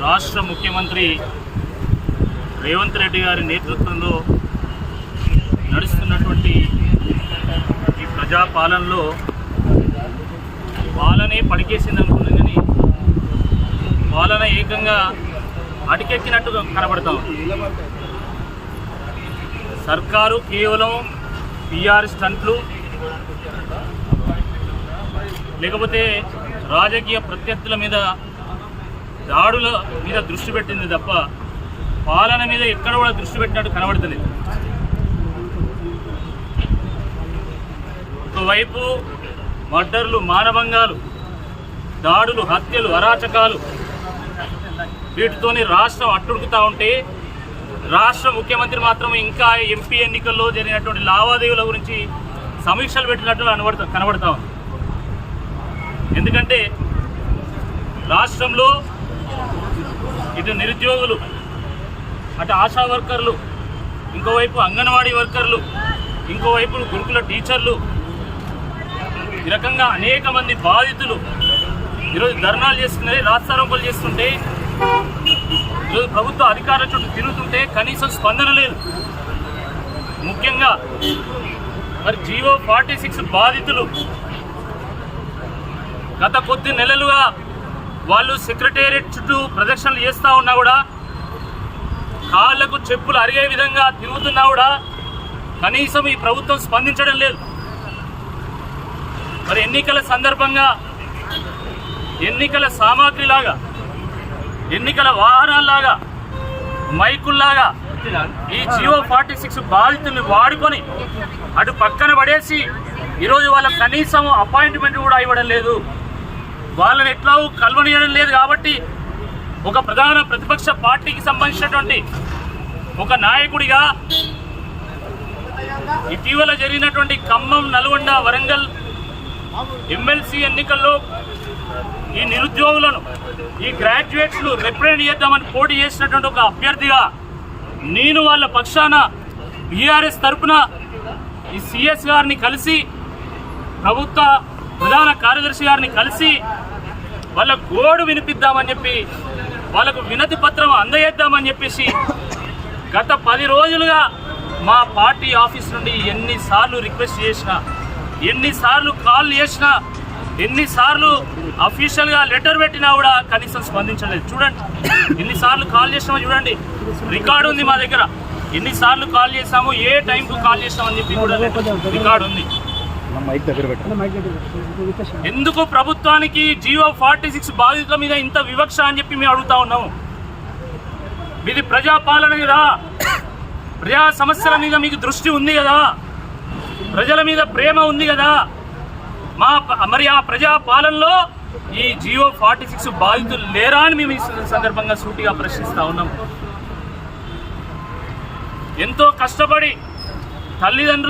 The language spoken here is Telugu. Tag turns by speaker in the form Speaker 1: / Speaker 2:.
Speaker 1: రాష్ట్ర ముఖ్యమంత్రి రేవంత్ రెడ్డి గారి నేతృత్వంలో నడుస్తున్నటువంటి ఈ ప్రజాపాలనలో పాలనే పడికేసింది అనుకున్నాం, కానీ పాలన ఏకంగా అటికెక్కినట్టుగా కనబడతాం. సర్కారు కేవలం పిఆర్ స్టంట్లు లేకపోతే రాజకీయ ప్రత్యర్థుల మీద దాడుల మీద దృష్టి పెట్టింది తప్ప పాలన మీద ఎక్కడ కూడా దృష్టి పెట్టినట్టు కనబడతలేదు. ఒకవైపు మర్డర్లు, మానభంగాలు, దాడులు, హత్యలు, అరాచకాలు, వీటితోని రాష్ట్రం అట్టుడుకుతూ ఉంటే రాష్ట్ర ముఖ్యమంత్రి మాత్రం ఇంకా ఎంపీ ఎన్నికల్లో జరిగినటువంటి లావాదేవీల గురించి సమీక్షలు పెట్టినట్టు కనబడతా ఉంది. ఎందుకంటే రాష్ట్రంలో ఇటు నిరుద్యోగులు, అటు ఆశా వర్కర్లు, ఇంకోవైపు అంగన్వాడీ వర్కర్లు, ఇంకోవైపు గురుకుల టీచర్లు, ఈ రకంగా అనేక మంది బాధితులు ఈరోజు ధర్నాలు చేస్తున్నది, రాస్తారోకోలు చేస్తుంటే, ఈరోజు ప్రభుత్వ అధికారుల చుట్టూ తిరుగుతుంటే కనీసం స్పందన లేదు. ముఖ్యంగా మరి జీవో 46 బాధితులు గత కొద్ది నెలలుగా వాళ్ళు సెక్రటేరియట్ చుట్టూ ప్రదక్షిణలు చేస్తూ ఉన్నా కూడా, కాళ్లకు చెప్పులు అరిగే విధంగా తిరుగుతున్నా కూడా కనీసం ఈ ప్రభుత్వం స్పందించడం లేదు. మరి ఎన్నికల సందర్భంగా ఎన్నికల సామాగ్రిలాగా, ఎన్నికల వాహనాల్లాగా, మైకుల్లాగా ఈ జీవో 46 బాధితుల్ని వాడుకొని అటు పక్కన పడేసి ఈరోజు వాళ్ళకి కనీసం అపాయింట్మెంట్ కూడా ఇవ్వడం లేదు. వాళ్ళని ఎట్లా కలవనియడం లేదు. కాబట్టి ఒక ప్రధాన ప్రతిపక్ష పార్టీకి సంబంధించినటువంటి ఒక నాయకుడిగా ఇటీవల జరిగినటువంటి ఖమ్మం, నల్గొండ, వరంగల్ ఎమ్మెల్సీ ఎన్నికల్లో ఈ నిరుద్యోగులను, ఈ గ్రాడ్యుయేట్స్ను రిప్రజెంట్ చేద్దామని పోటీ చేసినటువంటి ఒక అభ్యర్థిగా నేను వాళ్ళ పక్షాన బీఆర్ఎస్ తరఫున ఈ సిఎస్ గారిని కలిసి, ప్రభుత్వ ప్రధాన కార్యదర్శి గారిని కలిసి వాళ్ళ గోడు వినిపిద్దామని చెప్పి, వాళ్ళకు వినతి పత్రం అందజేద్దామని చెప్పేసి గత 10 రోజులుగా మా పార్టీ ఆఫీస్ నుండి ఎన్నిసార్లు రిక్వెస్ట్ చేసినా, ఎన్నిసార్లు కాల్ చేసినా, ఎన్నిసార్లు అఫీషియల్గా లెటర్ పెట్టినా కూడా కనీసం స్పందించలేదు. చూడండి, ఎన్నిసార్లు కాల్ చేసినామో చూడండి, రికార్డు ఉంది మా దగ్గర. ఎన్నిసార్లు కాల్ చేసాము, ఏ టైంకు కాల్ చేసామని చెప్పి కూడా రికార్డు ఉంది. ఎందుకు ప్రభుత్వానికి జీవో 46 బాధితుల మీద ఇంత వివక్ష అని చెప్పి మేము అడుగుతా ఉన్నాము. ఇది ప్రజాపాలన కదా, ప్రజా సమస్యల మీద మీకు దృష్టి ఉంది కదా, ప్రజల మీద ప్రేమ ఉంది కదా, మరి ఆ ప్రజాపాలనలో ఈ జీవో 46 బాధితులు లేరా అని మేము ఈ సందర్భంగా సూటిగా ప్రశ్నిస్తూ ఉన్నాం. ఎంతో కష్టపడి తల్లిదండ్రులు